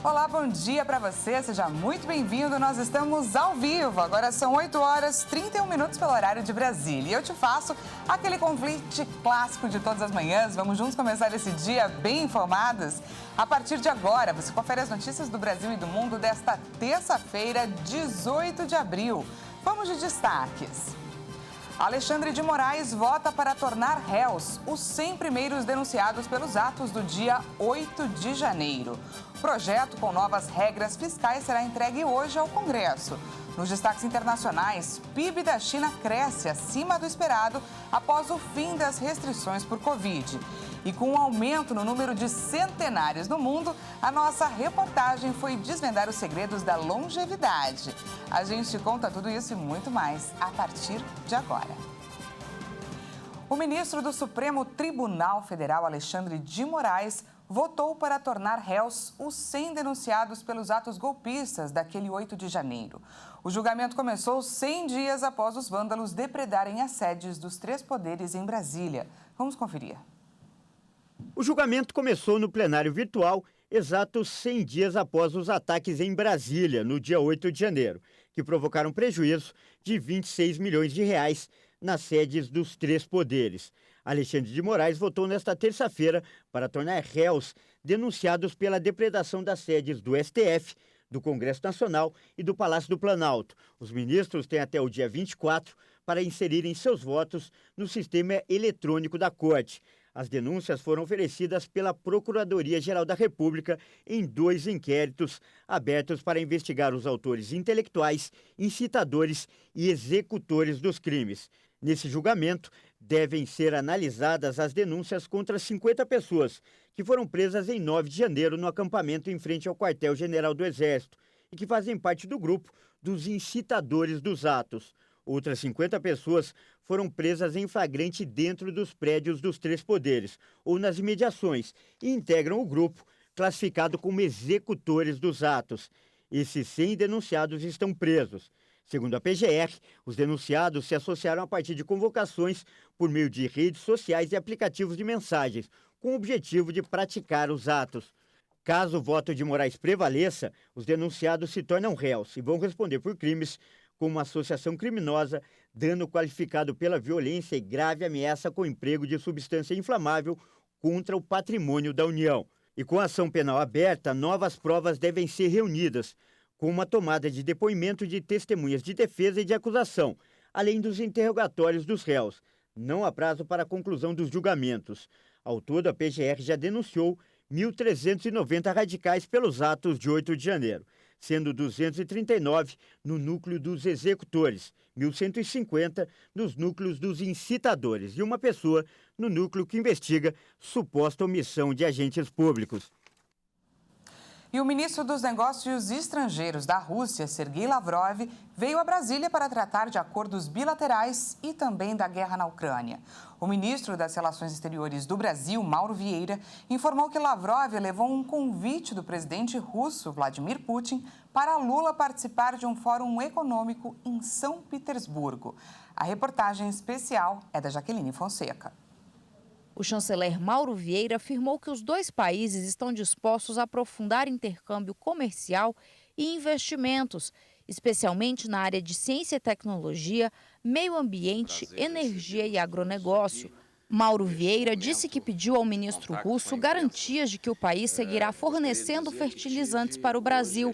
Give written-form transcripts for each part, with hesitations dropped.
Olá, bom dia para você, seja muito bem-vindo. Nós estamos ao vivo, agora são 8 horas 31 minutos pelo horário de Brasília. E eu te faço aquele convite clássico de todas as manhãs. Vamos juntos começar esse dia bem informados? A partir de agora, você confere as notícias do Brasil e do mundo desta terça-feira, 18 de abril. Vamos de destaques. Alexandre de Moraes vota para tornar réus os 100 primeiros denunciados pelos atos do dia 8 de janeiro. O projeto com novas regras fiscais será entregue hoje ao Congresso. Nos destaques internacionais, PIB da China cresce acima do esperado após o fim das restrições por Covid. E com um aumento no número de centenários no mundo, a nossa reportagem foi desvendar os segredos da longevidade. A gente conta tudo isso e muito mais a partir de agora. O ministro do Supremo Tribunal Federal, Alexandre de Moraes, votou para tornar réus os 100 denunciados pelos atos golpistas daquele 8 de janeiro. O julgamento começou 100 dias após os vândalos depredarem as sedes dos três poderes em Brasília. Vamos conferir. O julgamento começou no plenário virtual exatos 100 dias após os ataques em Brasília, no dia 8 de janeiro, que provocaram prejuízo de 26 milhões de reais nas sedes dos três poderes. Alexandre de Moraes votou nesta terça-feira para tornar réus denunciados pela depredação das sedes do STF, do Congresso Nacional e do Palácio do Planalto. Os ministros têm até o dia 24 para inserirem seus votos no sistema eletrônico da Corte. As denúncias foram oferecidas pela Procuradoria-Geral da República em 2 inquéritos abertos para investigar os autores intelectuais, incitadores e executores dos crimes. Nesse julgamento, devem ser analisadas as denúncias contra 50 pessoas que foram presas em 9 de janeiro no acampamento em frente ao Quartel-General do Exército e que fazem parte do grupo dos incitadores dos atos. Outras 50 pessoas foram presas em flagrante dentro dos prédios dos três poderes ou nas imediações e integram o grupo classificado como executores dos atos. Esses 100 denunciados estão presos. Segundo a PGR, os denunciados se associaram a partir de convocações por meio de redes sociais e aplicativos de mensagens, com o objetivo de praticar os atos. Caso o voto de Moraes prevaleça, os denunciados se tornam réus e vão responder por crimes como associação criminosa, dano qualificado pela violência e grave ameaça com emprego de substância inflamável contra o patrimônio da União. E com a ação penal aberta, novas provas devem ser reunidas, com uma tomada de depoimento de testemunhas de defesa e de acusação, além dos interrogatórios dos réus. Não há prazo para a conclusão dos julgamentos. Ao todo, a PGR já denunciou 1.390 radicais pelos atos de 8 de janeiro, sendo 239 no núcleo dos executores, 1.150 nos núcleos dos incitadores e uma pessoa no núcleo que investiga suposta omissão de agentes públicos. E o ministro dos Negócios Estrangeiros da Rússia, Sergei Lavrov, veio a Brasília para tratar de acordos bilaterais e também da guerra na Ucrânia. O ministro das Relações Exteriores do Brasil, Mauro Vieira, informou que Lavrov levou um convite do presidente russo, Vladimir Putin, para Lula participar de um fórum econômico em São Petersburgo. A reportagem especial é da Jaqueline Fonseca. O chanceler Mauro Vieira afirmou que os dois países estão dispostos a aprofundar intercâmbio comercial e investimentos, especialmente na área de ciência e tecnologia, meio ambiente, energia e agronegócio. Mauro Vieira disse que pediu ao ministro russo garantias de que o país seguirá fornecendo fertilizantes para o Brasil.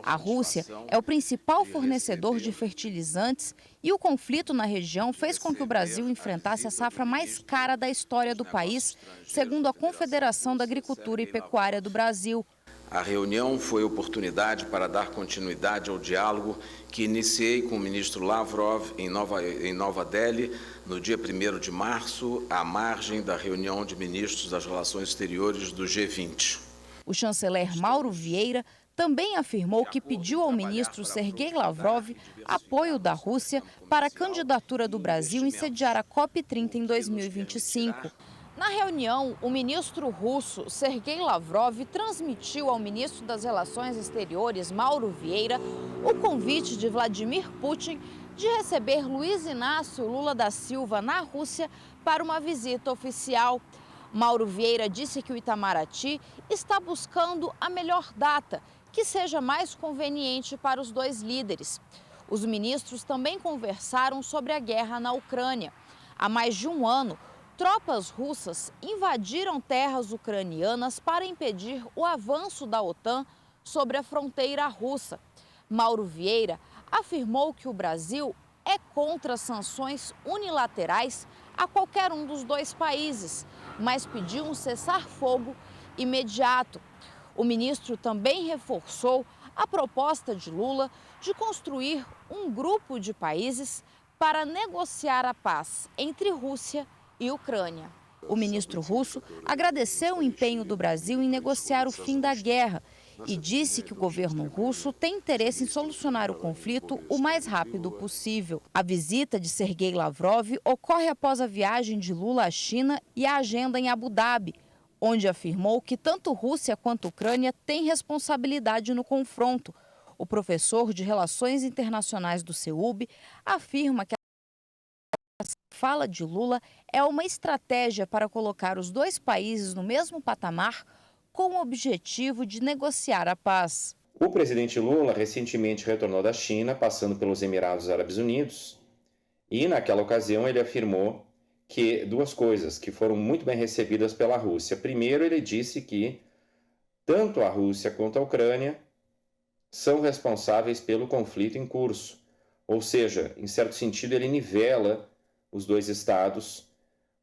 A Rússia é o principal fornecedor de fertilizantes e o conflito na região fez com que o Brasil enfrentasse a safra mais cara da história do país, segundo a Confederação da Agricultura e Pecuária do Brasil. A reunião foi oportunidade para dar continuidade ao diálogo que iniciei com o ministro Lavrov em Nova Delhi, no dia 1º de março, à margem da reunião de ministros das Relações Exteriores do G20. O chanceler Mauro Vieira também afirmou que pediu ao ministro Sergei Lavrov apoio da Rússia para a candidatura do Brasil em sediar a COP30 em 2025. Na reunião, o ministro russo Sergei Lavrov transmitiu ao ministro das Relações Exteriores, Mauro Vieira, o convite de Vladimir Putin de receber Luiz Inácio Lula da Silva na Rússia para uma visita oficial. Mauro Vieira disse que o Itamaraty está buscando a melhor data que seja mais conveniente para os dois líderes. Os ministros também conversaram sobre a guerra na Ucrânia. Há mais de um ano, tropas russas invadiram terras ucranianas para impedir o avanço da OTAN sobre a fronteira russa. Mauro Vieira afirmou que o Brasil é contra sanções unilaterais a qualquer um dos dois países, mas pediu um cessar-fogo imediato. O ministro também reforçou a proposta de Lula de construir um grupo de países para negociar a paz entre Rússia e Ucrânia. O ministro russo agradeceu o empenho do Brasil em negociar o fim da guerra e disse que o governo russo tem interesse em solucionar o conflito o mais rápido possível. A visita de Sergei Lavrov ocorre após a viagem de Lula à China e a agenda em Abu Dhabi, onde afirmou que tanto Rússia quanto Ucrânia têm responsabilidade no confronto. O professor de Relações Internacionais do CEUB afirma que a fala de Lula é uma estratégia para colocar os dois países no mesmo patamar com o objetivo de negociar a paz. O presidente Lula recentemente retornou da China, passando pelos Emirados Árabes Unidos, e naquela ocasião ele afirmou que duas coisas que foram muito bem recebidas pela Rússia. Primeiro, ele disse que tanto a Rússia quanto a Ucrânia são responsáveis pelo conflito em curso. Ou seja, em certo sentido, ele nivela os dois estados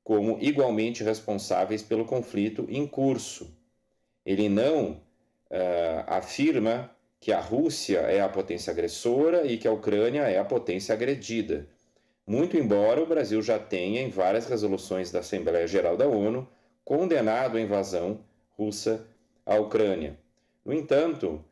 como igualmente responsáveis pelo conflito em curso. Ele não afirma que a Rússia é a potência agressora e que a Ucrânia é a potência agredida. Muito embora o Brasil já tenha, em várias resoluções da Assembleia Geral da ONU, condenado a invasão russa à Ucrânia. No entanto,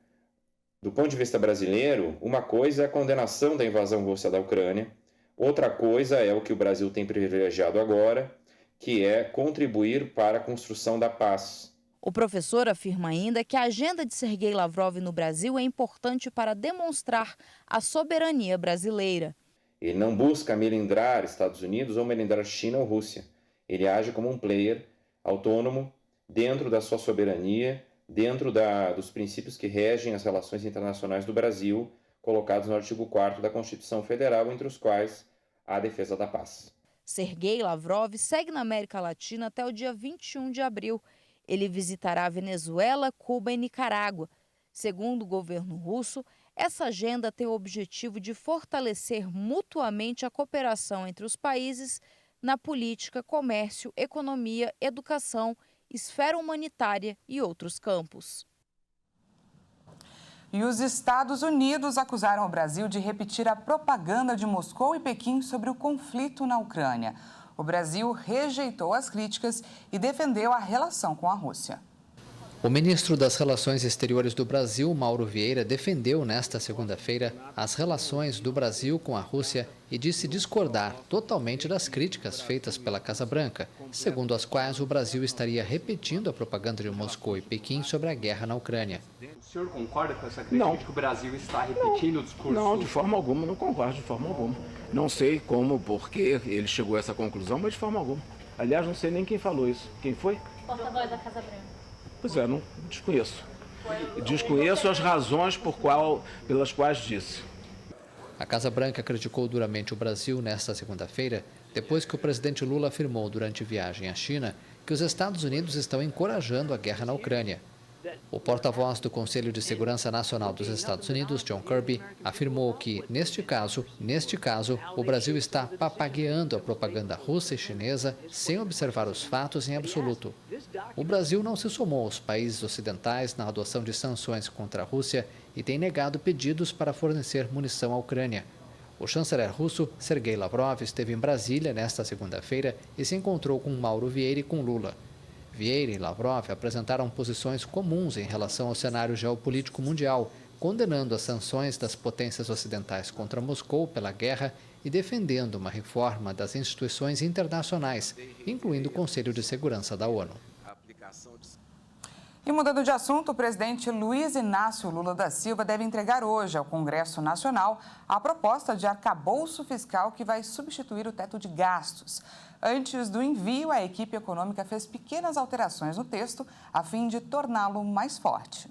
do ponto de vista brasileiro, uma coisa é a condenação da invasão russa da Ucrânia, outra coisa é o que o Brasil tem privilegiado agora, que é contribuir para a construção da paz. O professor afirma ainda que a agenda de Sergei Lavrov no Brasil é importante para demonstrar a soberania brasileira. Ele não busca melindrar Estados Unidos ou melindrar China ou Rússia. Ele age como um player autônomo dentro da sua soberania, dentro dos princípios que regem as relações internacionais do Brasil, colocados no artigo 4º da Constituição Federal, entre os quais há a defesa da paz. Sergei Lavrov segue na América Latina até o dia 21 de abril. Ele visitará Venezuela, Cuba e Nicarágua. Segundo o governo russo, essa agenda tem o objetivo de fortalecer mutuamente a cooperação entre os países na política, comércio, economia, educação, esfera humanitária e outros campos. E os Estados Unidos acusaram o Brasil de repetir a propaganda de Moscou e Pequim sobre o conflito na Ucrânia. O Brasil rejeitou as críticas e defendeu a relação com a Rússia. O ministro das Relações Exteriores do Brasil, Mauro Vieira, defendeu nesta segunda-feira as relações do Brasil com a Rússia e disse discordar totalmente das críticas feitas pela Casa Branca, segundo as quais o Brasil estaria repetindo a propaganda de Moscou e Pequim sobre a guerra na Ucrânia. O senhor concorda com essa crítica de que o Brasil está repetindo o discurso? Não, de forma alguma, não concordo, de forma alguma. Não sei como, por que ele chegou a essa conclusão, mas de forma alguma. Aliás, não sei nem quem falou isso. Quem foi? Porta-voz da Casa Branca. Pois é, não desconheço. Desconheço as razões pelas quais disse. A Casa Branca criticou duramente o Brasil nesta segunda-feira, depois que o presidente Lula afirmou durante viagem à China que os Estados Unidos estão encorajando a guerra na Ucrânia. O porta-voz do Conselho de Segurança Nacional dos Estados Unidos, John Kirby, afirmou que, neste caso, o Brasil está papagueando a propaganda russa e chinesa sem observar os fatos em absoluto. O Brasil não se somou aos países ocidentais na adoção de sanções contra a Rússia e tem negado pedidos para fornecer munição à Ucrânia. O chanceler russo, Sergei Lavrov, esteve em Brasília nesta segunda-feira e se encontrou com Mauro Vieira e com Lula. Vieira e Lavrov apresentaram posições comuns em relação ao cenário geopolítico mundial, condenando as sanções das potências ocidentais contra Moscou pela guerra e defendendo uma reforma das instituições internacionais, incluindo o Conselho de Segurança da ONU. E mudando de assunto, o presidente Luiz Inácio Lula da Silva deve entregar hoje ao Congresso Nacional a proposta de arcabouço fiscal que vai substituir o teto de gastos. Antes do envio, a equipe econômica fez pequenas alterações no texto a fim de torná-lo mais forte.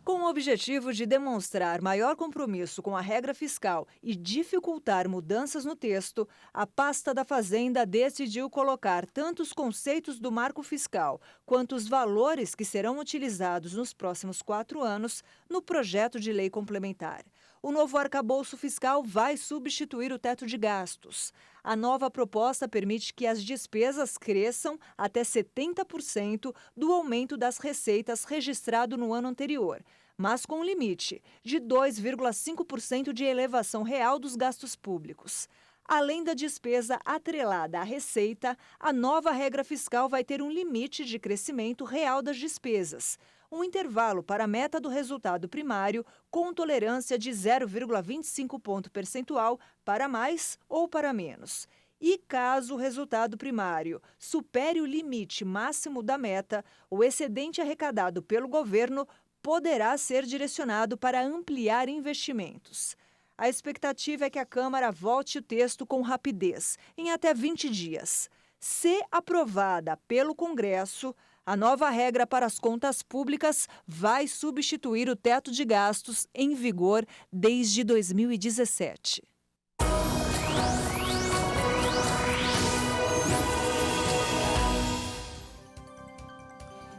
Com o objetivo de demonstrar maior compromisso com a regra fiscal e dificultar mudanças no texto, a pasta da Fazenda decidiu colocar tanto os conceitos do marco fiscal quanto os valores que serão utilizados nos próximos 4 anos no projeto de lei complementar. O novo arcabouço fiscal vai substituir o teto de gastos. A nova proposta permite que as despesas cresçam até 70% do aumento das receitas registrado no ano anterior, mas com um limite de 2,5% de elevação real dos gastos públicos. Além da despesa atrelada à receita, a nova regra fiscal vai ter um limite de crescimento real das despesas, um intervalo para a meta do resultado primário com tolerância de 0,25 ponto percentual para mais ou para menos. E caso o resultado primário supere o limite máximo da meta, o excedente arrecadado pelo governo poderá ser direcionado para ampliar investimentos. A expectativa é que a Câmara vote o texto com rapidez, em até 20 dias. Se aprovada pelo Congresso, a nova regra para as contas públicas vai substituir o teto de gastos em vigor desde 2017.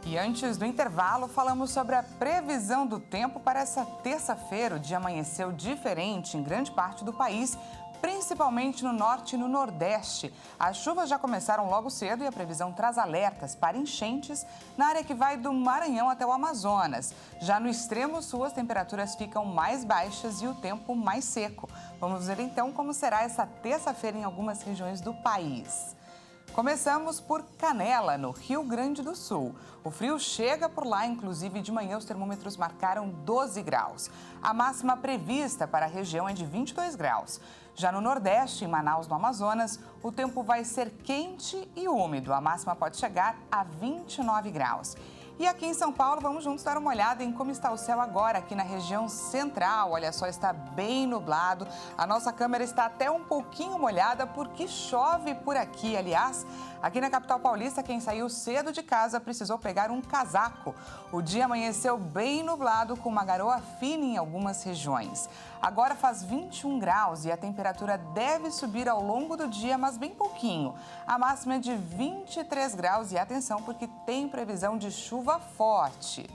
E antes do intervalo, falamos sobre a previsão do tempo para essa terça-feira. O dia amanheceu diferente em grande parte do país, principalmente no norte e no nordeste. As chuvas já começaram logo cedo e a previsão traz alertas para enchentes na área que vai do Maranhão até o Amazonas. Já no extremo sul, as temperaturas ficam mais baixas e o tempo mais seco. Vamos ver então como será essa terça-feira em algumas regiões do país. Começamos por Canela, no Rio Grande do Sul. O frio chega por lá, inclusive de manhã os termômetros marcaram 12 graus. A máxima prevista para a região é de 22 graus. Já no Nordeste, em Manaus, no Amazonas, o tempo vai ser quente e úmido. A máxima pode chegar a 29 graus. E aqui em São Paulo, vamos juntos dar uma olhada em como está o céu agora, aqui na região central. Olha só, está bem nublado. A nossa câmera está até um pouquinho molhada porque chove por aqui. Aliás, aqui na capital paulista, quem saiu cedo de casa precisou pegar um casaco. O dia amanheceu bem nublado, com uma garoa fina em algumas regiões. Agora faz 21 graus e a temperatura deve subir ao longo do dia, mas bem pouquinho. A máxima é de 23 graus e atenção porque tem previsão de chuva forte.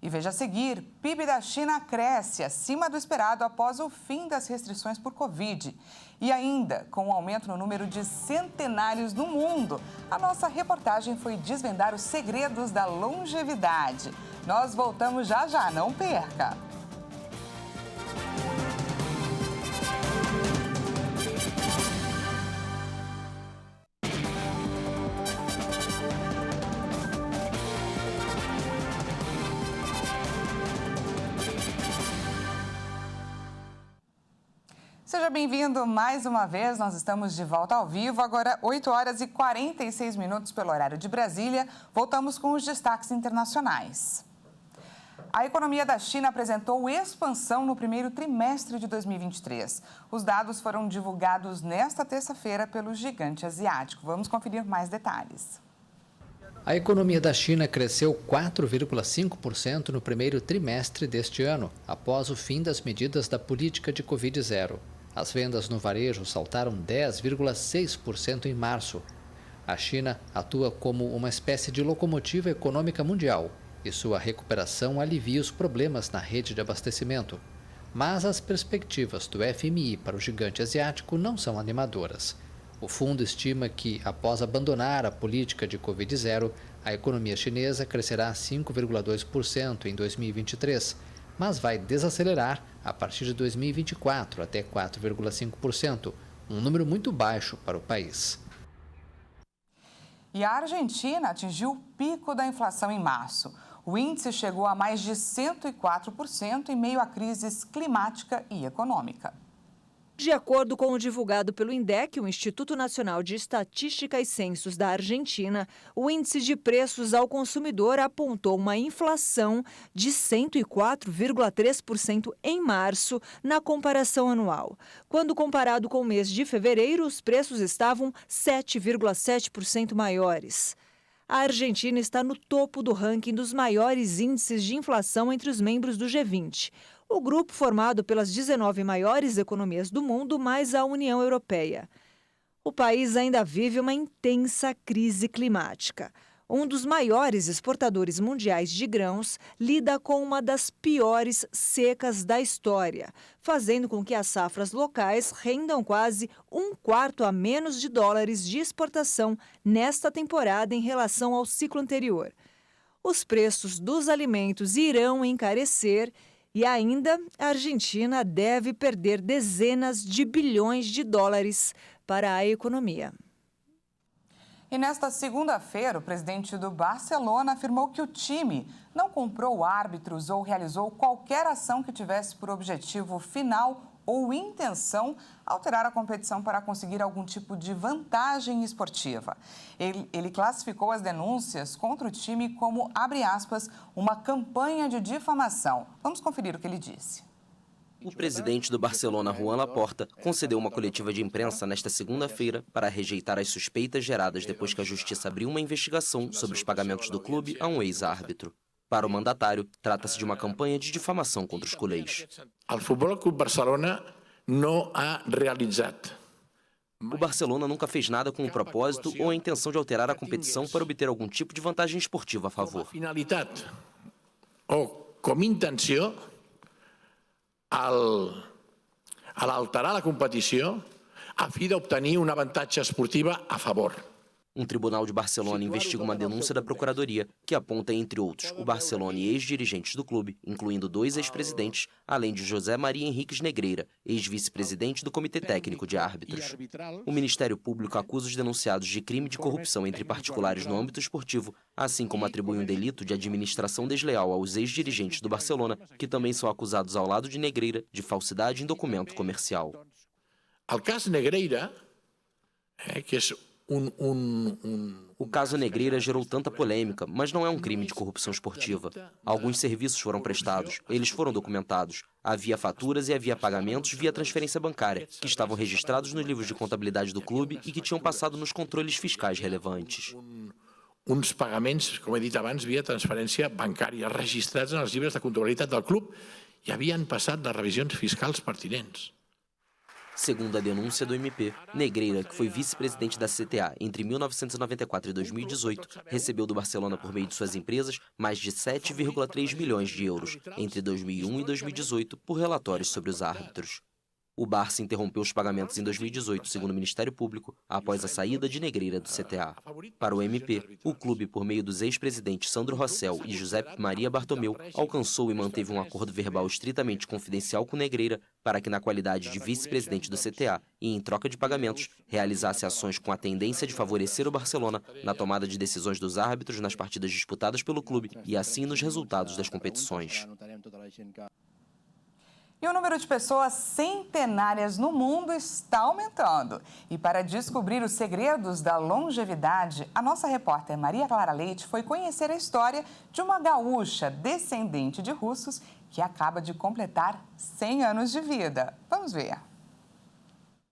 E veja a seguir, PIB da China cresce acima do esperado após o fim das restrições por Covid. E ainda, com um aumento no número de centenários no mundo, a nossa reportagem foi desvendar os segredos da longevidade. Nós voltamos já já, não perca! Seja bem-vindo mais uma vez, nós estamos de volta ao vivo, agora 8 horas e 46 minutos pelo horário de Brasília. Voltamos com os destaques internacionais. A economia da China apresentou expansão no primeiro trimestre de 2023. Os dados foram divulgados nesta terça-feira pelo gigante asiático. Vamos conferir mais detalhes. A economia da China cresceu 4,5% no primeiro trimestre deste ano, após o fim das medidas da política de Covid-0. As vendas no varejo saltaram 10,6% em março. A China atua como uma espécie de locomotiva econômica mundial e sua recuperação alivia os problemas na rede de abastecimento. Mas as perspectivas do FMI para o gigante asiático não são animadoras. O fundo estima que, após abandonar a política de Covid-0, a economia chinesa crescerá 5,2% em 2023, mas vai desacelerar a partir de 2024 até 4,5%, um número muito baixo para o país. E a Argentina atingiu o pico da inflação em março. O índice chegou a mais de 104% em meio à crise climática e econômica. De acordo com o divulgado pelo INDEC, o Instituto Nacional de Estatística e Censos da Argentina, o índice de preços ao consumidor apontou uma inflação de 104,3% em março, na comparação anual. Quando comparado com o mês de fevereiro, os preços estavam 7,7% maiores. A Argentina está no topo do ranking dos maiores índices de inflação entre os membros do G20. O grupo formado pelas 19 maiores economias do mundo, mais a União Europeia. O país ainda vive uma intensa crise climática. Um dos maiores exportadores mundiais de grãos lida com uma das piores secas da história, fazendo com que as safras locais rendam quase $1/4 a menos de dólares de exportação nesta temporada em relação ao ciclo anterior. Os preços dos alimentos irão encarecer e ainda a Argentina deve perder dezenas de bilhões de dólares para a economia. E nesta segunda-feira, o presidente do Barcelona afirmou que o time não comprou árbitros ou realizou qualquer ação que tivesse por objetivo final ou intenção alterar a competição para conseguir algum tipo de vantagem esportiva. Ele classificou as denúncias contra o time como, abre aspas, uma campanha de difamação. Vamos conferir o que ele disse. O presidente do Barcelona, Joan Laporta, concedeu uma coletiva de imprensa nesta segunda-feira para rejeitar as suspeitas geradas depois que a justiça abriu uma investigação sobre os pagamentos do clube a um ex-árbitro. Para o mandatário, trata-se de uma campanha de difamação contra os culés. O Futebol Clube Barcelona não ha realizado. O Barcelona nunca fez nada com o propósito ou a intenção de alterar a competição para obter algum tipo de vantagem esportiva a favor. Finalitat ou com intenció al alterar a competició a fi d'obtenir una avantatge esportiva a favor. Um tribunal de Barcelona investiga uma denúncia da Procuradoria que aponta, entre outros, o Barcelona e ex-dirigentes do clube, incluindo 2 ex-presidentes, além de José Maria Henriques Negreira, ex-vice-presidente do Comitê Técnico de Árbitros. O Ministério Público acusa os denunciados de crime de corrupção entre particulares no âmbito esportivo, assim como atribui um delito de administração desleal aos ex-dirigentes do Barcelona, que também são acusados ao lado de Negreira de falsidade em documento comercial. O caso Negreira, que é O caso Negreira gerou tanta polêmica, mas não é um crime de corrupção esportiva. Alguns serviços foram prestados, eles foram documentados. Havia faturas e havia pagamentos via transferência bancária, que estavam registrados nos livros de contabilidade do clube e que tinham passado nos controles fiscais relevantes. Uns pagamentos, como he dit abans, via transferència bancària registrats en els llibres de comptabilitat del club e havien passat les revisions fiscals pertinents. Segundo a denúncia do MP, Negreira, que foi vice-presidente da CTA entre 1994 e 2018, recebeu do Barcelona por meio de suas empresas mais de 7,3 milhões de euros entre 2001 e 2018 por relatórios sobre os árbitros. O Barça interrompeu os pagamentos em 2018, segundo o Ministério Público, após a saída de Negreira do CTA. Para o MP, o clube, por meio dos ex-presidentes Sandro Rosell e Josep Maria Bartomeu, alcançou e manteve um acordo verbal estritamente confidencial com Negreira para que, na qualidade de vice-presidente do CTA e em troca de pagamentos, realizasse ações com a tendência de favorecer o Barcelona na tomada de decisões dos árbitros nas partidas disputadas pelo clube e assim nos resultados das competições. E o número de pessoas centenárias no mundo está aumentando. E para descobrir os segredos da longevidade, a nossa repórter Maria Clara Leite foi conhecer a história de uma gaúcha descendente de russos que acaba de completar 100 anos de vida. Vamos ver.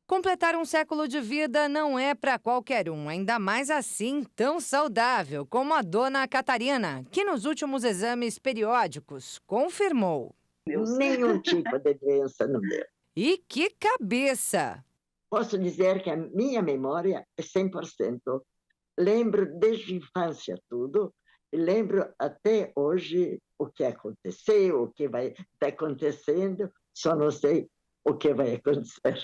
Completar um século de vida não é para qualquer um, ainda mais assim tão saudável como a dona Catarina, que nos últimos exames periódicos confirmou. Nenhum tipo de doença no meu. E que cabeça! Posso dizer que a minha memória é 100%. Lembro desde a infância tudo, e lembro até hoje o que aconteceu, o que vai estar acontecendo, só não sei o que vai acontecer.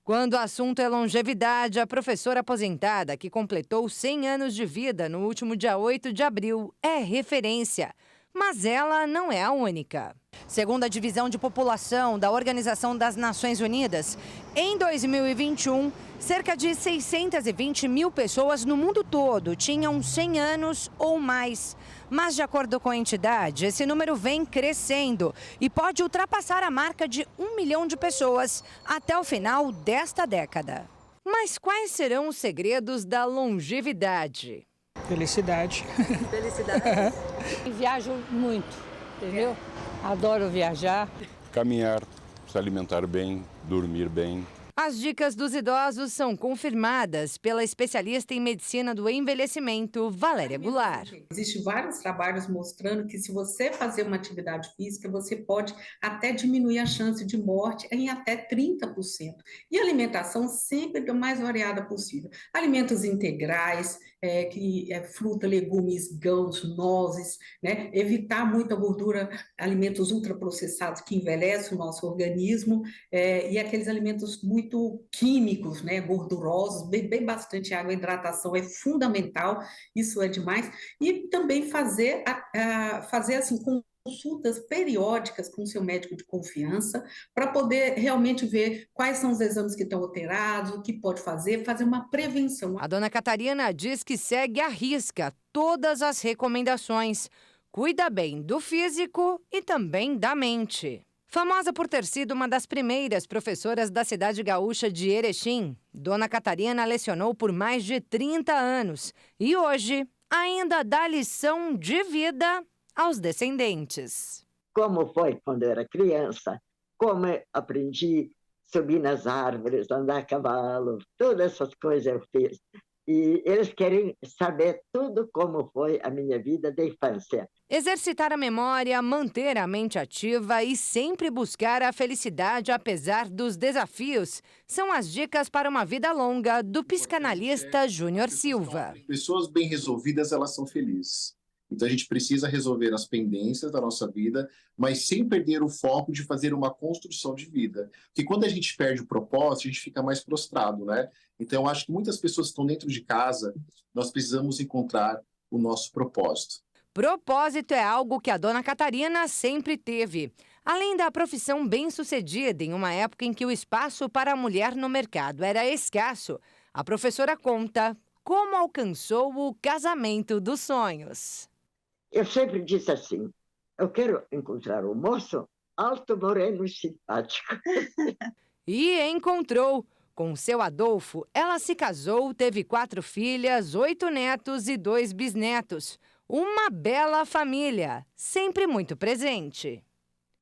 Quando o assunto é longevidade, a professora aposentada, que completou 100 anos de vida no último dia 8 de abril, é referência. Mas ela não é a única. Segundo a Divisão de População da Organização das Nações Unidas, em 2021, cerca de 620 mil pessoas no mundo todo tinham 100 anos ou mais. Mas, de acordo com a entidade, esse número vem crescendo e pode ultrapassar a marca de 1 milhão de pessoas até o final desta década. Mas quais serão os segredos da longevidade? Felicidade. Felicidade? Viajo muito, entendeu? Adoro viajar. Caminhar, se alimentar bem, dormir bem. As dicas dos idosos são confirmadas pela especialista em medicina do envelhecimento, Valéria Goulart. Existem vários trabalhos mostrando que se você fazer uma atividade física, você pode até diminuir a chance de morte em até 30%. E a alimentação sempre da mais variada possível. Alimentos integrais, fruta, legumes, grãos, nozes, né? Evitar muita gordura, alimentos ultraprocessados que envelhecem o nosso organismo, e aqueles alimentos muito químicos, né? Gordurosos, beber bastante água, hidratação é fundamental, isso é demais. E também fazer assim, consultas periódicas com o seu médico de confiança, para poder realmente ver quais são os exames que estão alterados, o que pode fazer uma prevenção. A dona Catarina diz que segue à risca todas as recomendações. Cuida bem do físico e também da mente. Famosa por ter sido uma das primeiras professoras da cidade gaúcha de Erechim, dona Catarina lecionou por mais de 30 anos e hoje ainda dá lição de vida aos descendentes. Como foi quando eu era criança, como eu aprendi a subir nas árvores, andar a cavalo, todas essas coisas eu fiz. E eles querem saber tudo como foi a minha vida de infância. Exercitar a memória, manter a mente ativa e sempre buscar a felicidade apesar dos desafios são as dicas para uma vida longa do psicanalista Júnior Silva. Pessoas bem resolvidas, elas são felizes. Então a gente precisa resolver as pendências da nossa vida, mas sem perder o foco de fazer uma construção de vida. Porque quando a gente perde o propósito, a gente fica mais prostrado, né? Então eu acho que muitas pessoas que estão dentro de casa, nós precisamos encontrar o nosso propósito. Propósito é algo que a dona Catarina sempre teve. Além da profissão bem-sucedida em uma época em que o espaço para a mulher no mercado era escasso, a professora conta como alcançou o casamento dos sonhos. Eu sempre disse assim, eu quero encontrar um moço alto, moreno e simpático. E encontrou. Com seu Adolfo, ela se casou, teve 4 filhas, 8 netos e 2 bisnetos. Uma bela família, sempre muito presente.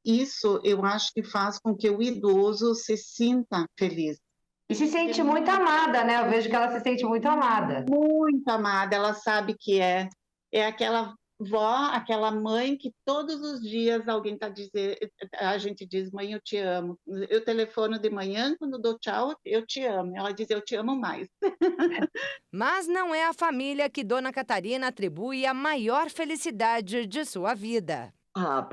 Isso eu acho que faz com que o idoso se sinta feliz. E se sente muito amada, né? Eu vejo que ela se sente muito amada. Muito amada, ela sabe que é aquela vó, aquela mãe que todos os dias alguém tá dizendo, a gente diz, mãe, eu te amo. Eu telefono de manhã, quando dou tchau, eu te amo. Ela diz, eu te amo mais. Mas não é a família que dona Catarina atribui a maior felicidade de sua vida. A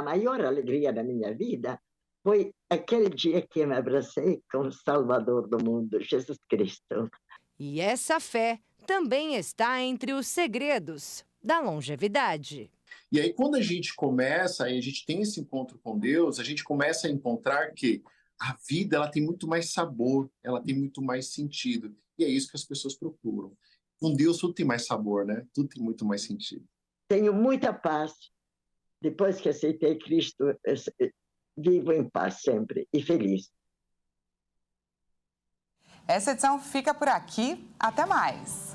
maior alegria da minha vida foi aquele dia que eu me abracei com o Salvador do mundo, Jesus Cristo. E essa fé também está entre os segredos da longevidade. E aí, quando a gente começa, aí a gente tem esse encontro com Deus, a gente começa a encontrar que a vida ela tem muito mais sabor, ela tem muito mais sentido. E é isso que as pessoas procuram. Com Deus tudo tem mais sabor, né? Tudo tem muito mais sentido. Tenho muita paz. Depois que aceitei Cristo, vivo em paz sempre e feliz. Essa edição fica por aqui. Até mais!